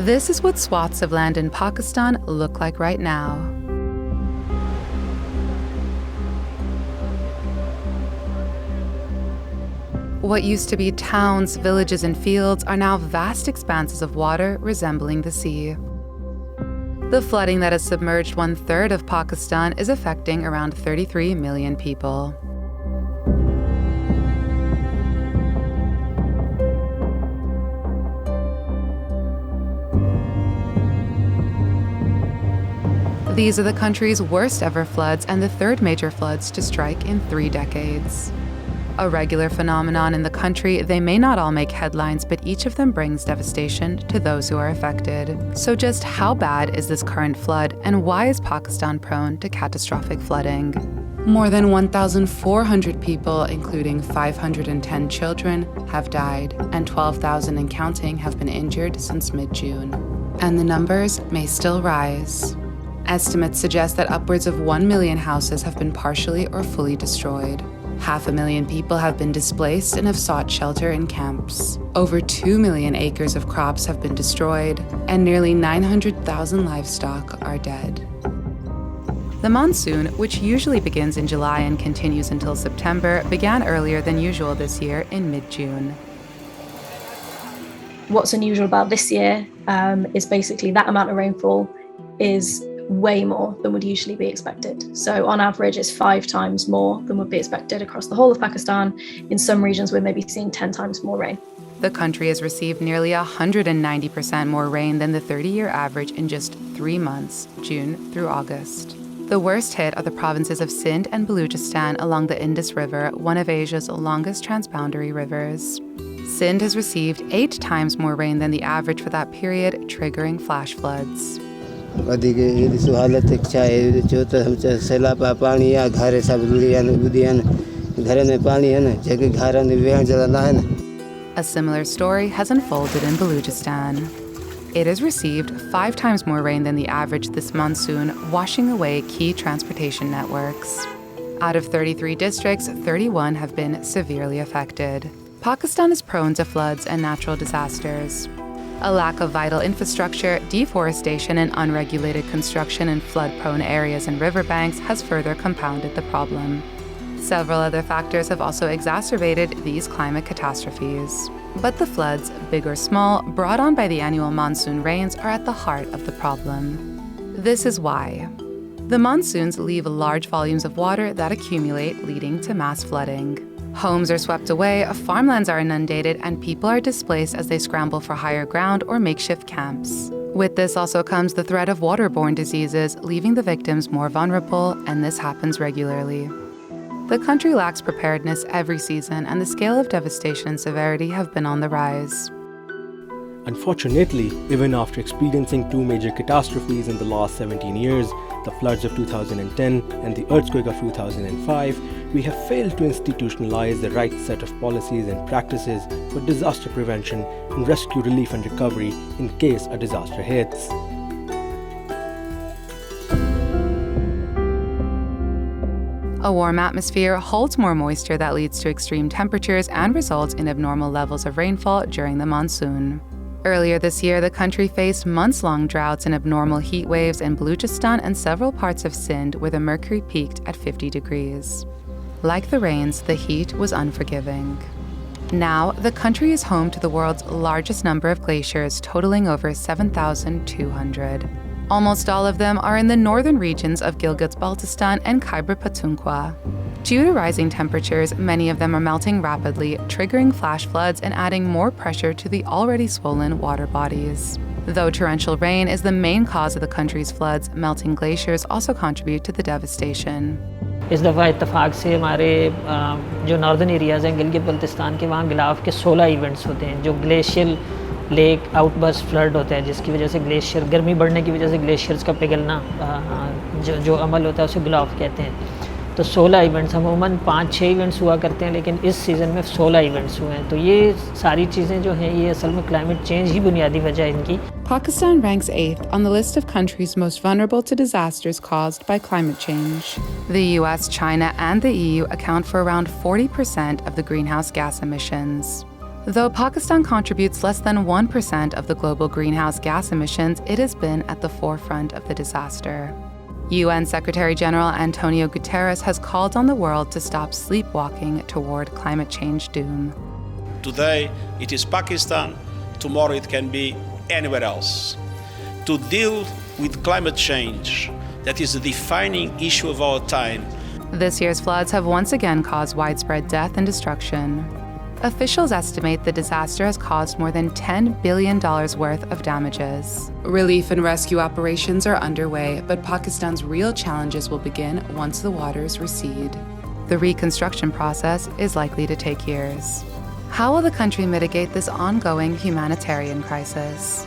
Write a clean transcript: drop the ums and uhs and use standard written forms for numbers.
This is what swaths of land in Pakistan look like right now. What used to be towns, villages, and fields are now vast expanses of water resembling the sea. The flooding that has submerged 1/3 of Pakistan is affecting around 33 million people. These are the country's worst ever floods and the third major floods to strike in 3 decades. A regular phenomenon in the country, they may not all make headlines, but each of them brings devastation to those who are affected. So just how bad is this current flood, and why is Pakistan prone to catastrophic flooding? More than 1,400 people, including 510 children, have died, and 12,000 and counting have been injured since mid-June. And the numbers may still rise. Estimates suggest that upwards of 1 million houses have been partially or fully destroyed. 500,000 people have been displaced and have sought shelter in camps. Over 2 million acres of crops have been destroyed, and nearly 900,000 livestock are dead. The monsoon, which usually begins in July and continues until September, began earlier than usual this year in mid-June. What's unusual about this year is basically that amount of rainfall is way more than would usually be expected. So on average, it's 5 times more than would be expected across the whole of Pakistan. In some regions, we're maybe seeing 10 times more rain. The country has received nearly 190% more rain than the 30-year average in just 3 months, June through August. The worst hit are the provinces of Sindh and Balochistan along the Indus River, one of Asia's longest transboundary rivers. Sindh has received 8 times more rain than the average for that period, triggering flash floods. A similar story has unfolded in Balochistan. It has received 5 times more rain than the average this monsoon, washing away key transportation networks. Out of 33 districts, 31 have been severely affected. Pakistan is prone to floods and natural disasters. A lack of vital infrastructure, deforestation, and unregulated construction in flood-prone areas and riverbanks has further compounded the problem. Several other factors have also exacerbated these climate catastrophes. But the floods, big or small, brought on by the annual monsoon rains are at the heart of the problem. This is why. The monsoons leave large volumes of water that accumulate, leading to mass flooding. Homes are swept away, farmlands are inundated, and people are displaced as they scramble for higher ground or makeshift camps. With this also comes the threat of waterborne diseases, leaving the victims more vulnerable, and this happens regularly. The country lacks preparedness every season, and the scale of devastation and severity have been on the rise. Unfortunately, even after experiencing 2 major catastrophes in the last 17 years, the floods of 2010 and the earthquake of 2005, we have failed to institutionalize the right set of policies and practices for disaster prevention and rescue, relief and recovery in case a disaster hits. A warm atmosphere holds more moisture that leads to extreme temperatures and results in abnormal levels of rainfall during the monsoon. Earlier this year, the country faced months-long droughts and abnormal heat waves in Balochistan and several parts of Sindh where the mercury peaked at 50 degrees. Like the rains, the heat was unforgiving. Now, the country is home to the world's largest number of glaciers, totaling over 7,200. Almost all of them are in the northern regions of Gilgit-Baltistan and Khyber Pakhtunkhwa. Due to rising temperatures, many of them are melting rapidly, triggering flash floods and adding more pressure to the already swollen water bodies. Though torrential rain is the main cause of the country's floods, melting glaciers also contribute to the devastation. इस दफ़ा इत्तेफाक से हमारे जो northern areas हैं गिलगित बल्तिस्तान के, वहाँ गिलाफ के 16 इवेंट्स होते हैं जो ग्लेशियल लेक आउटबर्स्ट फ्लड होता है, जिसकी वजह से ग्लेशियर गर्मी बढ़ने की वजह से ग्लेशियर्स का पिघलना जो अमल होता है उसे गिलाफ कहते हैं। तो 16 इवेंट्स, अमूमन 5-6 इवेंट्स हुआ करते हैं, लेकिन इस सीज़न में 16 इवेंट्स हुए हैं। तो ये सारी चीज़ें जो हैं ये असल में क्लाइमेट चेंज ही बुनियादी वजह है इनकी। Pakistan ranks 8th on the list of countries most vulnerable to disasters caused by climate change. The US, China, and the EU account for around 40% of the greenhouse gas emissions. Though Pakistan contributes less than 1% of the global greenhouse gas emissions, it has been at the forefront of the disaster. UN Secretary General Antonio Guterres has called on the world to stop sleepwalking toward climate change doom. Today it is Pakistan, tomorrow it can be anywhere else. To deal with climate change, that is the defining issue of our time. This year's floods have once again caused widespread death and destruction. Officials estimate the disaster has caused more than $10 billion worth of damages. Relief and rescue operations are underway, but Pakistan's real challenges will begin once the waters recede. The reconstruction process is likely to take years. How will the country mitigate this ongoing humanitarian crisis?